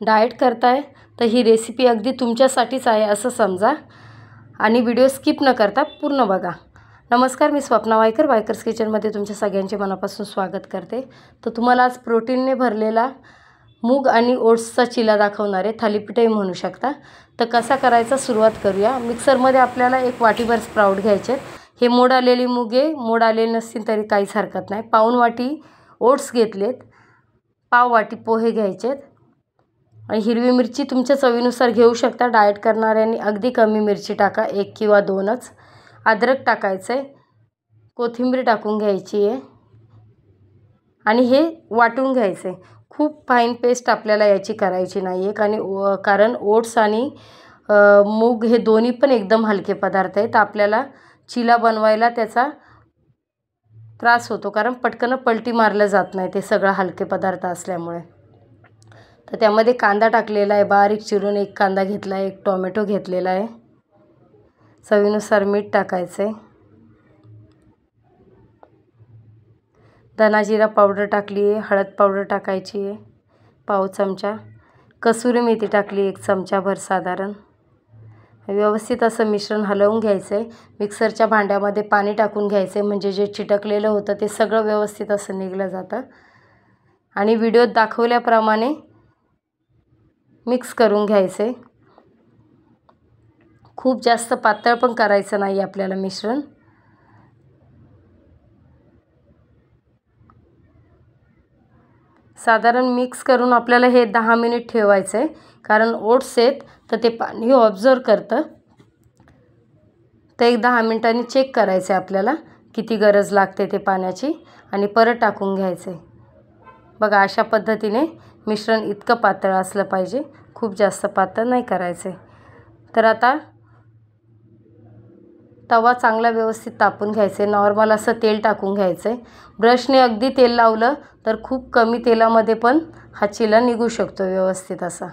Diet करताय तर ही recipe अगदी तुमच्यासाठीच आहे असं समजा आणि व्हिडिओ स्किप न करता पूर्ण बघा। नमस्कार, मी स्वप्ना वायकर, वायकर्स किचनमध्ये तुमच्या सगळ्यांचे मनापासून स्वागत करते। तर तुम्हाला आज प्रोटीनने भरलेला मूग आणि ओट्सचा चिला दाखवणार आहे, थालीपीठही म्हणू शकता। तर कसा करायचा सुरुवात करूया। मिक्सरमध्ये आपल्याला एक वाटीभर स्प्राउट घ्यायचे। हे मोड आलेली मूग आहे, मोड आलेले नसतील तरी काहीच हरकत नाही। पाऊण वाटी ओट्स घेतलेत, पाव वाटी पोहे घ्यायचेत आणि हिरवी मिरची तुमच्या चवीनुसार घेऊ शकता। डाएट करणाऱ्यांनी अगदी कमी मिरची टाका, 1 किंवा 2च। अद्रक टाकायचं आहे, कोथिंबीर टाकून घ्यायची आहे आणि हे वाटून घ्यायचं आहे। खूप फाईन पेस्ट आपल्याला याची करायची नाही आहे, कारण ओट्स आणि मूग हे दोन्ही पण एकदम हलके पदार्थ आहेत। आपल्याला चिला बनवायला त्याचा त्रास होतो, कारण पटकन पलटी मारलं जात नाही ते सगळं हलके पदार्थ असल्यामुळे। तर त्यामध्ये कांदा टाकलेला आहे, बारीक चिरून एक कांदा घेतला आहे, एक टोमॅटो घेतलेला आहे। चवीनुसार मीठ टाकायचं आहे, धना जिरा पावडर टाकली आहे, हळद पावडर टाकायची आहे पाव चमचा, कसुरी मेथी टाकली 1 चमचाभर साधारण। व्यवस्थित असं मिश्रण हलवून घ्यायचं आहे। मिक्सरच्या भांड्यामध्ये पाणी टाकून घ्यायचं आहे, म्हणजे जे चिटकलेलं होतं ते सगळं व्यवस्थित असं निघलं जातं आणि व्हिडिओत दाखवल्याप्रमाणे मिक्स करून घ्यायचे। खूप जास्त पातळ पण करायचं नाही आपल्याला मिश्रण। साधारण मिक्स करून आपल्याला हे 10 मिनिट ठेवायचं आहे, कारण ओट्स आहेत तर ते पाणी ऑब्झर्व करतं। तर एक 10 मिनिटांनी चेक करायचं आहे आपल्याला किती गरज लागते ते पाण्याची आणि परत टाकून घ्यायचं आहे। बघा, अशा पद्धतीने मिश्रण इतकं पातळ असलं पाहिजे, खूप जास्त पातळ नाही करायचं आहे। तर आता तवा चांगला व्यवस्थित तापून घ्यायचा आहे, नॉर्मल असं तेल टाकून घ्यायचं आहे। ब्रशने अगदी तेल लावलं तर खूप कमी तेलामध्ये पण हा चिला निघू शकतो व्यवस्थित असा।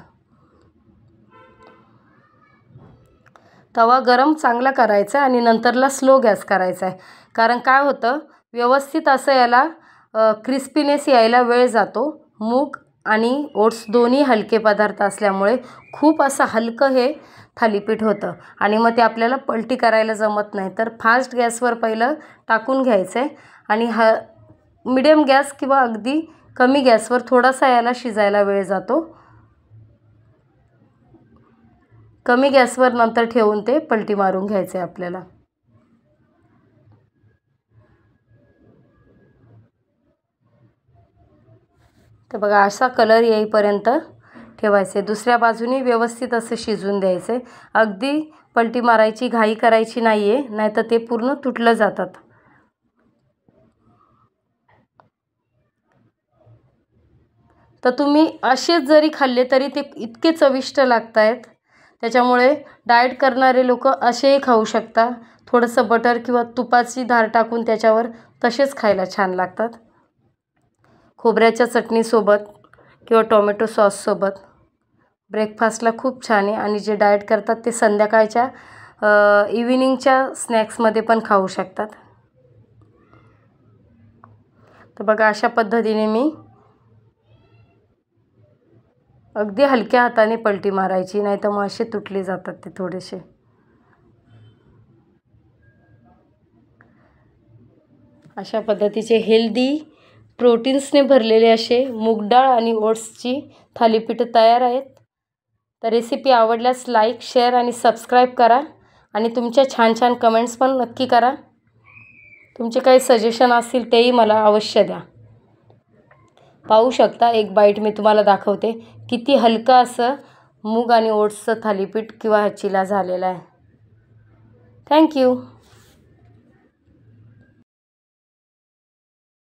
तवा गरम चांगला करायचा आणि नंतरला स्लो गॅस करायचा आहे, कारण काय होतं व्यवस्थित असं याला क्रिस्पीनेस यायला वेळ जातो। मूग आणि ओट्स दोन्ही हलके पदार्थ असल्यामुळे खूप असं हलकं हे थालीपीठ होतं आणि मग ते आपल्याला पलटी करायला जमत नाही। तर फास्ट गॅसवर पहिलं टाकून घ्यायचं आहे आणि मिडियम गॅस किंवा अगदी कमी गॅसवर थोडासा याला शिजायला वेळ जातो। कमी गॅसवर नंतर ठेवून ते पलटी मारून घ्यायचे आपल्याला। तर बघा, असा कलर येईपर्यंत ठेवायचे। दुसऱ्या बाजूने व्यवस्थित असं शिजून द्यायचे। अगदी पलटी मारायची घाई करायची नाही आहे, नाहीतर ते पूर्ण तुटलं जातात। तर तुम्ही असेच जरी खाल्ले तरी ते इतके चविष्ट लागत आहेत, त्याच्यामुळे डाएट करणारे लोक असेही खाऊ शकता। थोडंसं बटर किंवा तुपाची धार टाकून त्याच्यावर तसेच खायला छान लागतात, खोबऱ्याच्या चटणीसोबत किंवा टोमॅटो सॉससोबत। ब्रेकफास्टला खूप छान आहे आणि जे डाएट करतात ते संध्याकाळच्या इव्हिनिंगच्या स्नॅक्समध्ये पण खाऊ शकतात। तर बघा, अशा पद्धतीने मी अगदी हलक्या हाताने पलटी मारायची, नाही तर मग असे तुटले जातात ते थोडेसे। अशा पद्धतीचे हेल्दी प्रोटीन्सने भरलेले असे मूग डाळ आणि ओट्सची थालीपीठ तयार आहेत। तर रेसिपी आवडल्यास लाईक, शेअर आणि सबस्क्राईब करा आणि तुमच्या छान छान कमेंट्स पण नक्की करा। तुमचे काही सजेशन असतील तेही मला अवश्य द्या। पाहू शकता, एक बाईट मी तुम्हाला दाखवते किती हलका असं मूग आणि ओट्सचं थालीपीठ किंवा चिला झालेला आहे। थँक्यू।